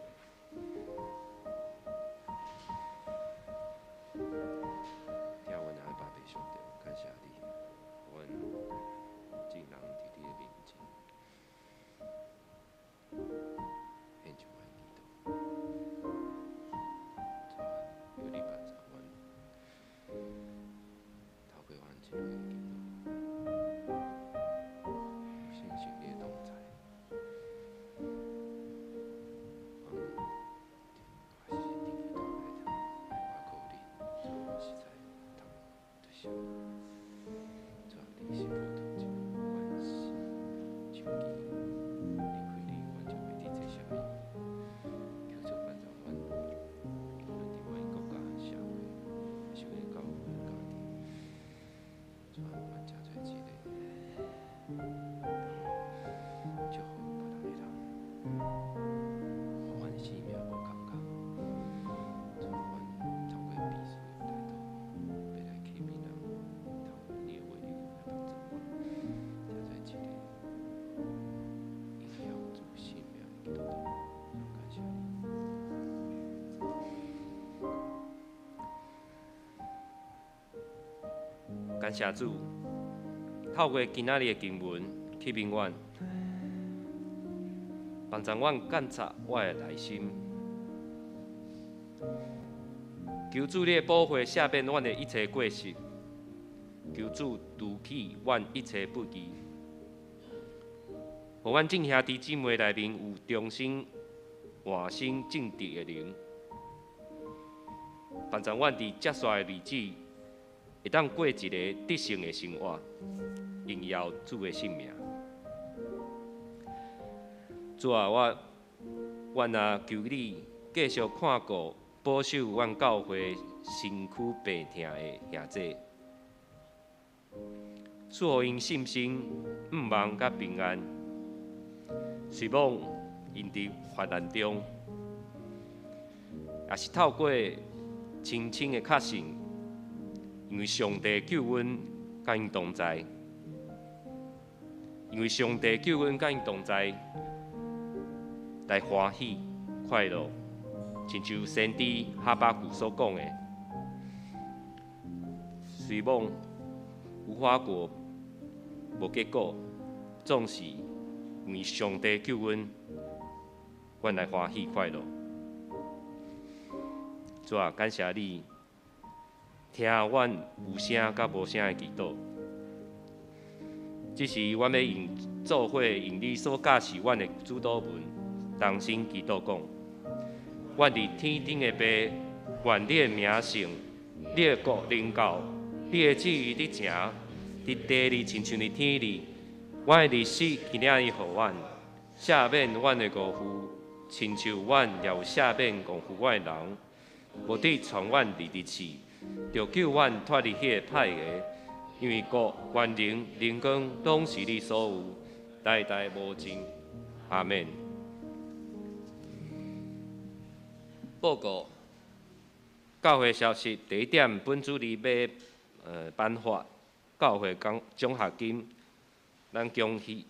感谢主，透过今仔日的经文，启明阮，帮助阮检查我的内心，求主你保护下面阮的一切过失，求主除去阮一切不义，互阮众兄弟姊妹内面有忠心、换心、正直的灵，帮助阮伫接续的日子，会当过一个得胜的生活，荣耀主的性命。主啊，阮啊求你继续看顾、保守阮教会身躯病痛的兄弟，赐予因信心、毋忘甲平安。虽望因伫患难中，也是透过清清的确信，因为上帝救恩甲因同在，因为上帝救恩甲因同在。来欢喜快乐，亲像先知哈巴谷所讲的，虽望无花果无结果，总是因为上帝救恩，阮来欢喜快乐。主啊，感谢你听阮有声甲无声的祈祷。这是阮要用做伙用你所教示阮的主祷文。同心祈祷讲，阮伫天顶的爸，愿你的名圣，你的国临到，你的旨意伫行，伫地里亲像伫天里。阮的日子今仔日互阮，赦免阮的误负，亲像阮也有赦免误负阮的人。无伫传阮伫日次，着救阮脱离迄个歹个，因为国、权能、荣光拢是你所有，代代无尽。阿免。报告教会消息，第一点，本主理要颁发教会奖学金，咱恭喜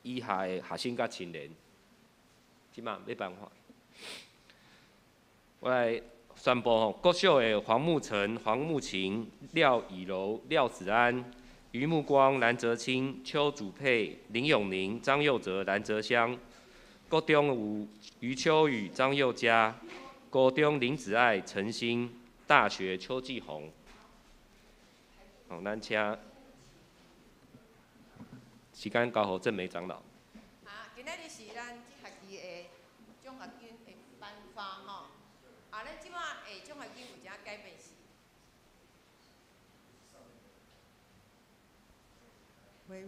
以下的学生甲青年，即马要颁发。我来宣布吼，国小的黄木成、黄木琴、廖以柔、廖子安、于木光、蓝泽清、邱祖佩、林永宁、张佑哲、蓝泽香。国中有余秋雨、张佑嘉，高中林子爱、陈欣，大学邱继红。好，咱请时间交予郑梅长老。今仔日是咱这学期的奖学金的颁发吼。咱即马的奖学金有一个改变是。喂。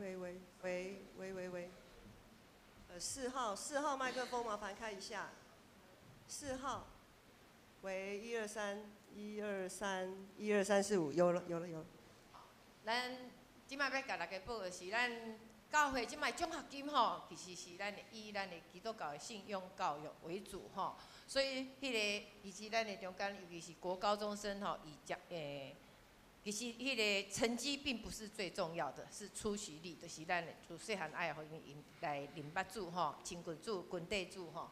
4号麦克风麻烦开一下。4号，喂，123，123，12345，有了。咱即摆要甲大家报的是，咱教会即摆奖学金吼，其实是咱以咱的基督教的信仰教育为主吼，所以其实咱的中间，尤其是国高中生吼，其实迄个成绩并不是最重要的，是出席率，就是咱自细汉爱互因来领捌主吼、亲近主、军队主吼。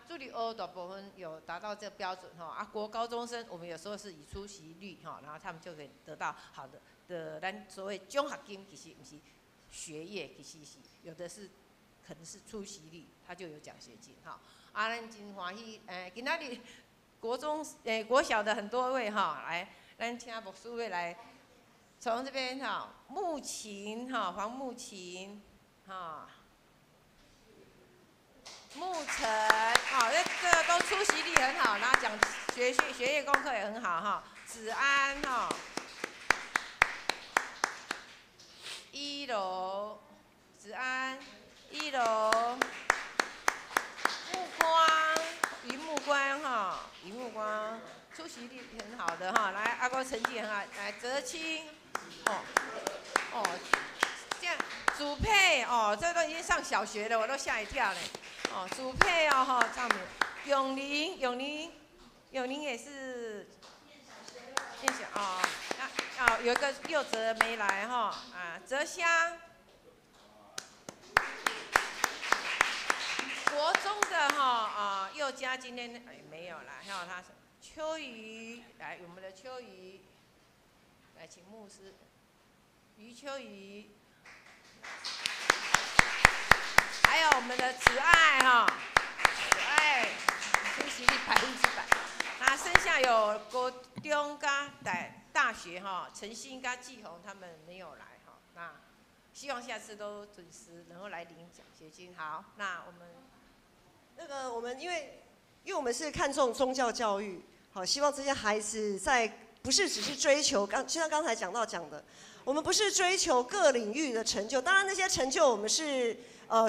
助理学大部分有达到这个标准吼。国高中生我们有时候是以出席率吼，然后他们就可以得到好的咱所谓奖学金，其实不是学业，其实是有的是可能是出席率，他就有奖学金吼。咱真欢喜，今仔日国小的很多位哈来。咱请牧师会来，从这边哈，木琴哈，黄木琴哈，木成这都出席率很好，然后学业功课也很好哈。子安哈，1楼，子安1楼，木光，于木光哈，于木光。出席率很好的哈，来阿哥成绩很好，来泽清，这样祖佩这都已经上小学了，我都吓一跳嘞，祖佩上面，永宁也是念小有一个佑哲没来哈，泽香，国中的佑嘉今天没有来，还有他。秋雨，来，我们的秋雨，来，请牧师，余秋雨，还有我们的慈爱哈，慈爱，出席率100%。那剩下下有国中加大学哈，陈鑫跟季宏他们没有来哈，那希望下次都准时能够来领奖学金。好，那我们因为我们是看重宗教教育，好，希望这些孩子不是只是追求就像刚才讲的，我们不是追求各领域的成就，当然那些成就我们是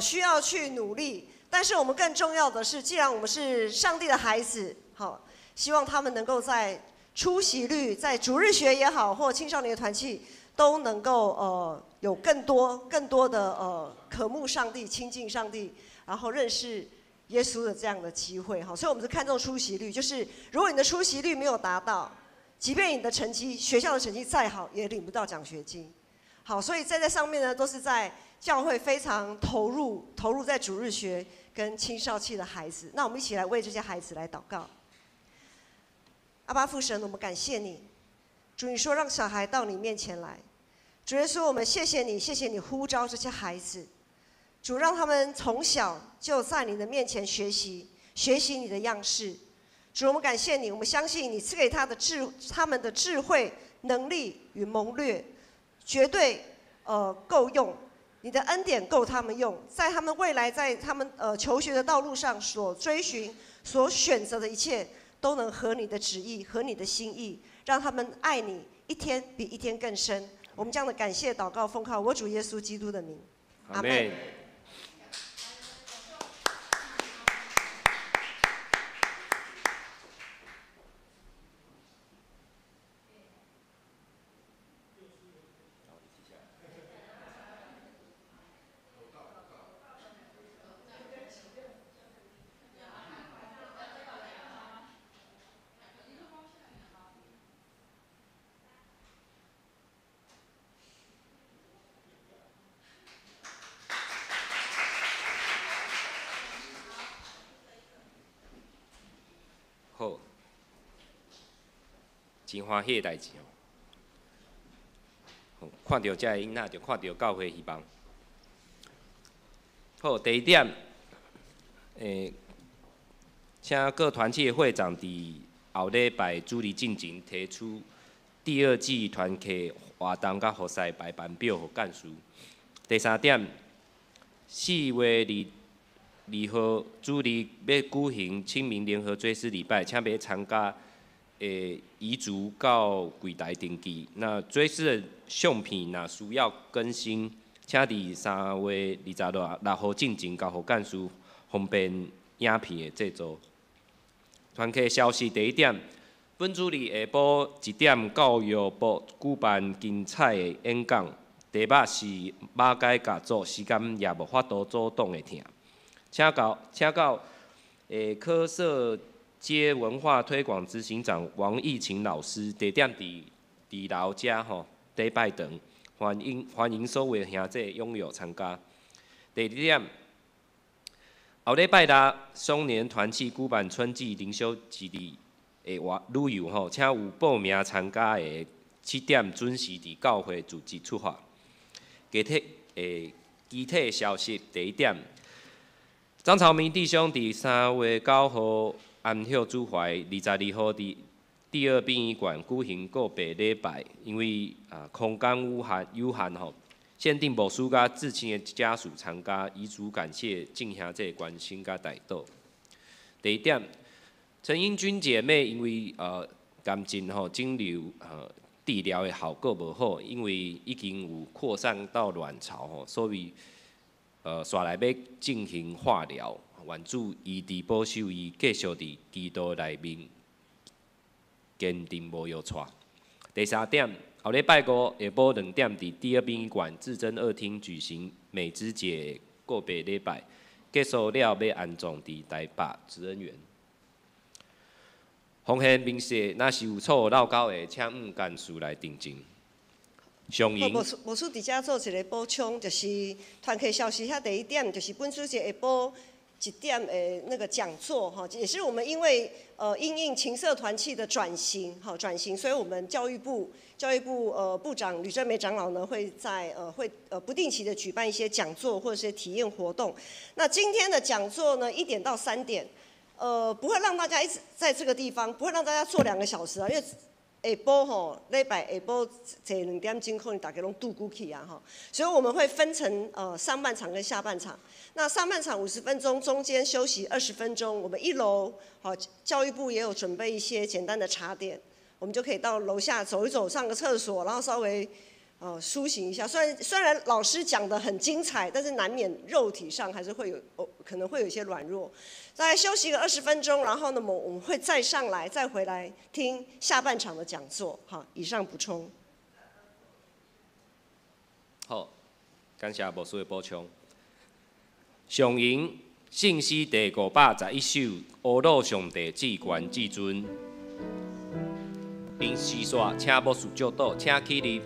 需要去努力，但是我们更重要的是，既然我们是上帝的孩子，好，希望他们能够在出席率，在主日学也好，或青少年团契，都能够有更多的渴慕上帝、亲近上帝，然后认识耶稣的这样的机会，好，所以我们是看重出席率，就是如果你的出席率没有达到，即便你的学校的成绩再好，也领不到奖学金。好，所以在上面呢，都是在教会非常投入在主日学跟青少期的孩子。那我们一起来为这些孩子来祷告。阿爸父神，我们感谢你，主，你说让小孩到你面前来，主耶稣，我们谢谢你呼召这些孩子，主让他们从小就在你的面前学习你的样式。主，我们感谢你，我们相信你赐给他们的智慧、能力与谋略，绝对够用。你的恩典够他们用，在他们未来在他们求学的道路上所追寻、所选择的一切，都能合你的旨意、合你的心意，让他们爱你一天比一天更深。我们这样的感谢祷告，奉靠我主耶稣基督的名，阿们。好，真欢喜的代志哦！看到这个囡仔，就看到教会希望。好，第一点，请各团契的会长伫后礼拜主日进前提出第二季团契活动甲活塞排班表予干事。第三点，4月2号主日要举行清明联合追思礼拜，请要参加遗族到柜台登记。那追思的相片若需要更新，请伫3月26号进前交予干事，方便影片的制作。团契消息第一点，本主日下晡1点，教育部举办精彩的演讲，题目是马街甲组，时间也无法度阻挡的听。请到科社街文化推广执行长王义勤老师，地点伫老家吼，礼拜堂，欢迎所有兄弟踊跃参加。第二点，后礼拜六双年团契举办春季灵修之旅旅游吼，请有报名参加的7点准时伫教会自己出发。具体消息第一点。张朝明弟兄伫3月9号安孝主怀，22号伫第二殡仪馆举行告别礼拜，因为空间有限吼，限定牧师甲至亲的家属参加，遗族感谢敬兄弟关心甲带导。第一点，陈英君姐妹因为感情肿瘤治疗的效果无好，因为已经有扩散到卵巢吼，所以煞来要进行化疗，愿主医治保守伊，继续伫基督内面坚定无摇错。第三点，后礼拜5下晡2点，伫第二殡仪馆至真2厅举行美芝姐告别礼拜，结束了要安葬伫台北慈恩园。奉献明细，若是有错漏交的，请干事来订正。上营。牧师伫遮做一个补充，就是团契消息，遐第一点就是本主日下晡1点的那个讲座哈，也是我们因为因应情色团契的转型，所以我们教育部部长吕正梅长老呢会不定期的举办一些讲座或者是体验活动。那今天的讲座呢1点到3点，不会让大家一直在这个地方，不会让大家坐2个小时啊，因为下晡吼，礼拜下晡坐2点钟，可能大家拢度过去啊吼，所以我们会分成上半场跟下半场。那上半场50分钟，中间休息20分钟。我们1楼教育部也有准备一些简单的茶点，我们就可以到楼下走一走，上个厕所，然后稍微苏醒一下。虽然老师讲得很精彩，但是难免肉体上还是会有可能会有一些软弱。再来休息个20分钟，然后呢，我们会再上来，再回来听下半场的讲座。好，以上补充。好，感谢牧师的补充。上营信息第511首，阿鲁上帝至权至尊。因时线，请牧师教导，请起立。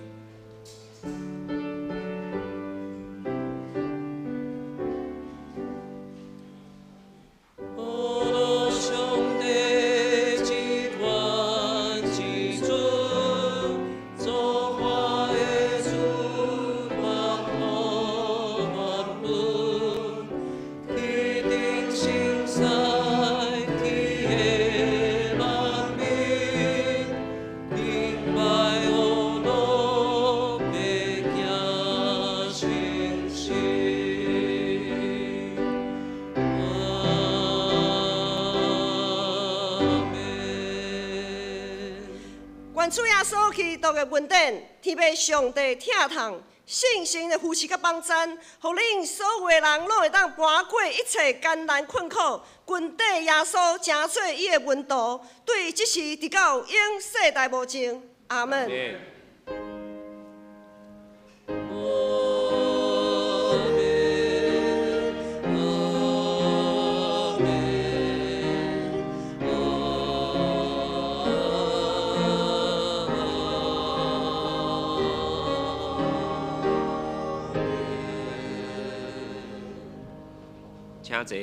主耶稣基督的恩典，天父上帝疼痛，信心的扶持甲帮赞，互恁所有的人拢会当搬过一切艰难困苦，群底耶稣成做伊的门徒，对即时直到永世代无尽。阿门。请坐。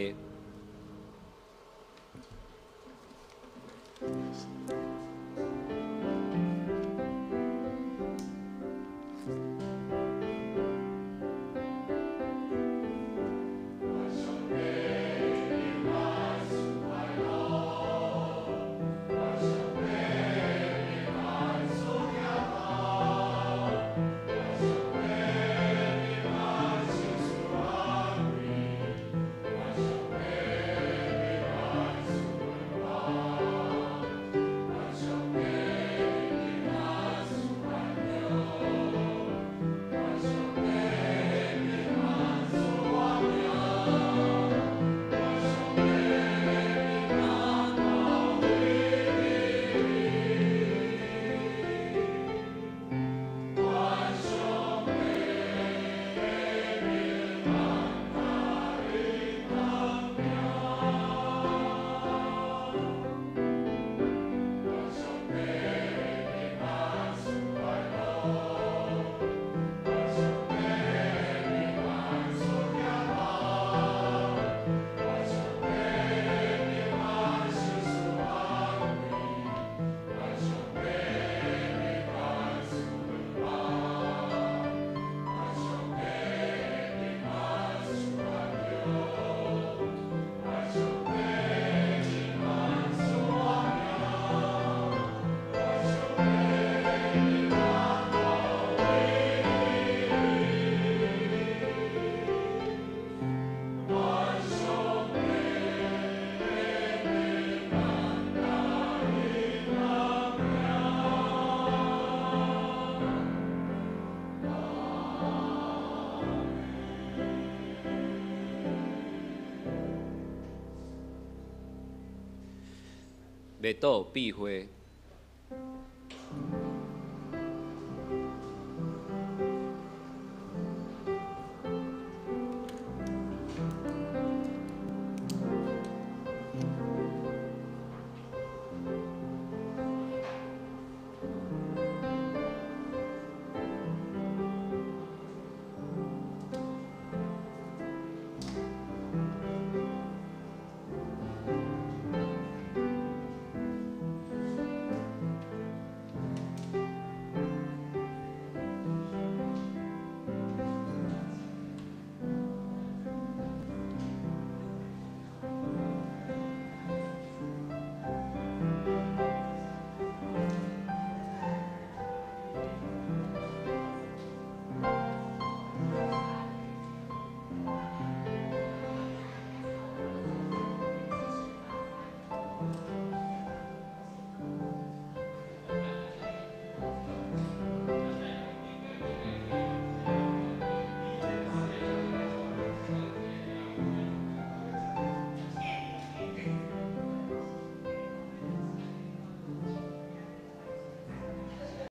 未倒避讳，